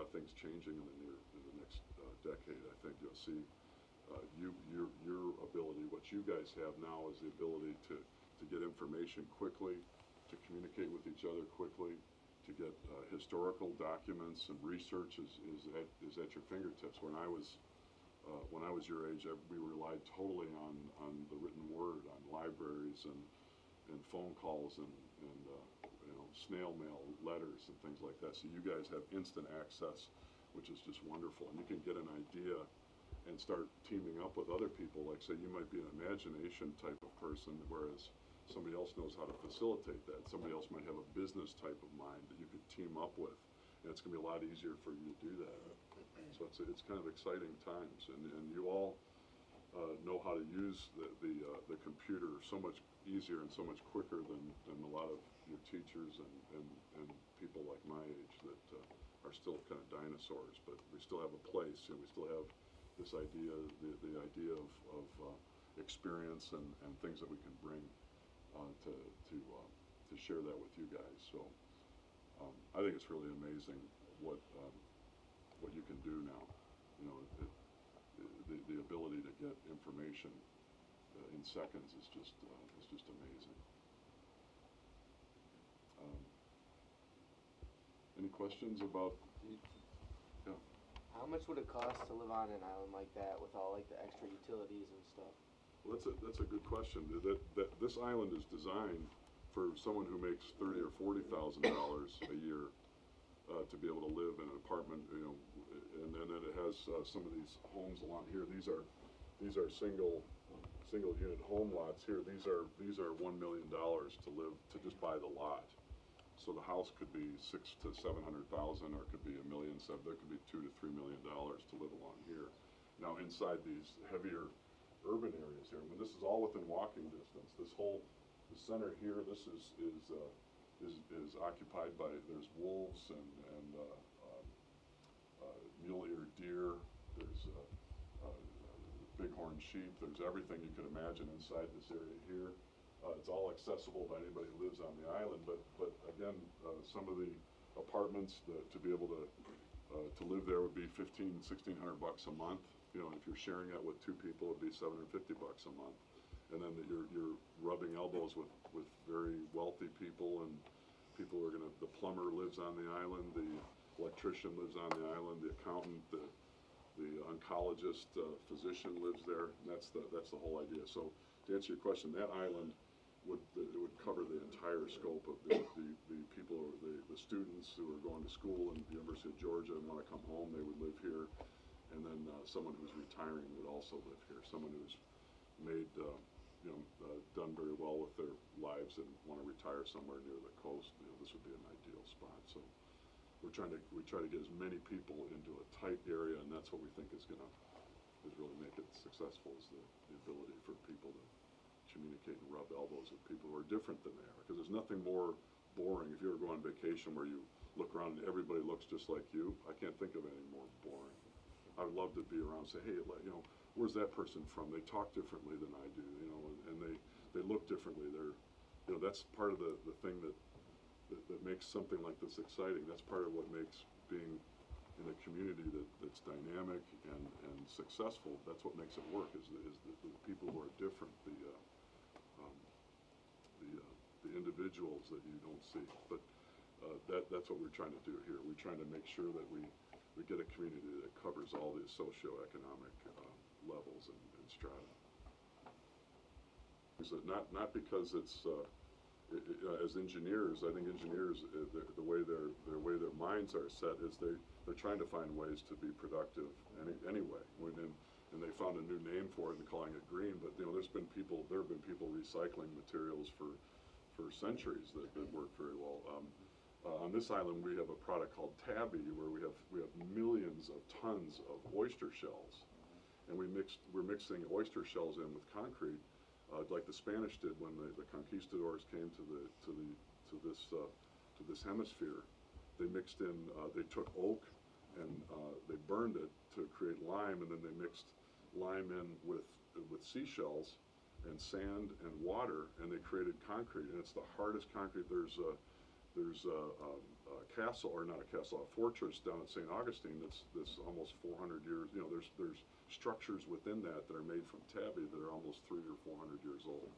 of things changing in the next decade. I think you'll see your ability, what you guys have now is the ability to get information quickly, to communicate with each other quickly, to get historical documents and research is at your fingertips. When I was your age, we relied totally on the written word, on libraries and phone calls and snail mail letters and things like that. So you guys have instant access, which is just wonderful. And you can get an idea and start teaming up with other people. Like, say, you might be an imagination type of person, whereas somebody else knows how to facilitate that. Somebody else might have a business type of mind that you could team up with. And it's going to be a lot easier for you to do that. So it's kind of exciting times. And you all know how to use the computer so much easier and so much quicker than a lot of your teachers and people like my age that are still kind of dinosaurs. But we still have a place, and we still have this idea, the idea of experience and things that we can bring to share that with you guys. So I think it's really amazing what you can do now. You know, the ability to get information in seconds is just amazing. Any questions about? Yeah. How much would it cost to live on an island like that with all like the extra utilities and stuff? Well, that's a good question. This island is designed for someone who makes $30,000 or $40,000 a year to be able to live in an apartment, you know, and then it has some of these homes along here. These are single unit home lots here. These are $1 million to live, to just buy the lot. So the house could be $600,000 to $700,000, or it could be $1.7 million. There could be $2 to $3 million to live along here. Now inside these heavier urban areas here, I mean, this is all within walking distance. The center here, this is occupied by, there's wolves and mule-eared deer. There's bighorn sheep. There's everything you could imagine inside this area here. It's all accessible by anybody who lives on the island. But again, some of the apartments to be able to live there would be $1,600 a month. You know, if you're sharing that with two people, it'd be $750 a month. And then you're rubbing elbows with very wealthy people, and people who are the plumber lives on the island, the electrician lives on the island, the accountant, the oncologist, physician lives there, and that's the whole idea. So to answer your question, that island would cover the entire scope of the people, the students who are going to school in the University of Georgia and want to come home, they would live here. And then someone who's retiring would also live here. Someone who's made, done very well with their lives and want to retire somewhere near the coast, this would be an ideal spot. So we try to get as many people into a tight area, and that's what we think is really make it successful, is the ability for people to communicate and rub elbows with people who are different than they are. Because there's nothing more boring if you ever go on vacation where you look around and everybody looks just like you. I can't think of any more boring. I would love to be around and say, hey, where's that person from? They talk differently than I do, and they look differently. That's part of the thing that makes something like this exciting. That's part of what makes being in a community that's dynamic and successful. That's what makes it work, is the people who are different, the individuals that you don't see. But that's what we're trying to do here. We're trying to make sure that we get a community that covers all the socioeconomic levels and strata. So not because it's as engineers, I think engineers, the way their minds are set is they're trying to find ways to be productive anyway. And they found a new name for it and calling it green. But there have been people recycling materials for centuries that work very well. On this island, we have a product called Tabby, where we have millions of tons of oyster shells, and we're mixing oyster shells in with concrete, like the Spanish did when the conquistadors came to this hemisphere. They mixed in, they took oak and they burned it to create lime, and then they mixed lime in with seashells and sand and water, and they created concrete. And it's the hardest concrete. There's a castle, or not a castle, a fortress down at St. Augustine that's almost 400 years, you know, there's structures within that are made from tabby that are almost 300 or 400 years old.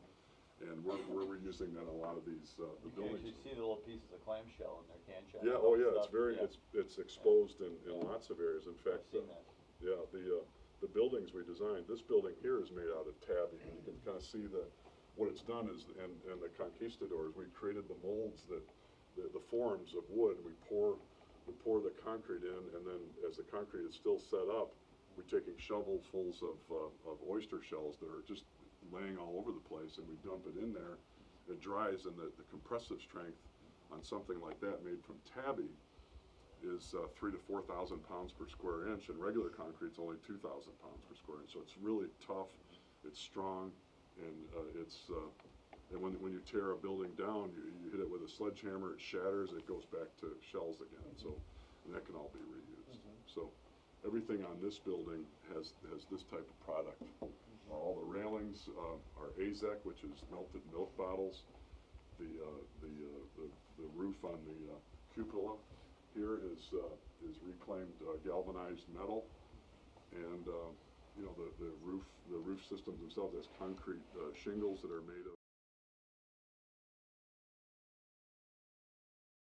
And we're reusing that in a lot of these, the You can buildings. actually see the little pieces of clamshell in their can shell. Yeah, oh yeah, it's very, it's exposed in lots of areas. In fact, I've seen that. yeah, the buildings we designed, this building here is made out of tabby, and you can kind of see what it's done is, and the conquistadors, we created the molds that, the forms of wood, we pour the concrete in, and then as the concrete is still set up, we're taking shovelfuls of oyster shells that are just laying all over the place, and we dump it in there, it dries, and the compressive strength on something like that made from tabby is 3,000 to 4,000 pounds per square inch, and regular concrete's only 2,000 pounds per square inch. So it's really tough, it's strong, and and when you tear a building down, you hit it with a sledgehammer, it shatters, it goes back to shells again. So, and that can all be reused. So everything on this building has this type of product. All the railings are AZEC, which is melted milk bottles. The roof on the cupola here is reclaimed galvanized metal, and you know, the roof systems themselves has concrete shingles that are made of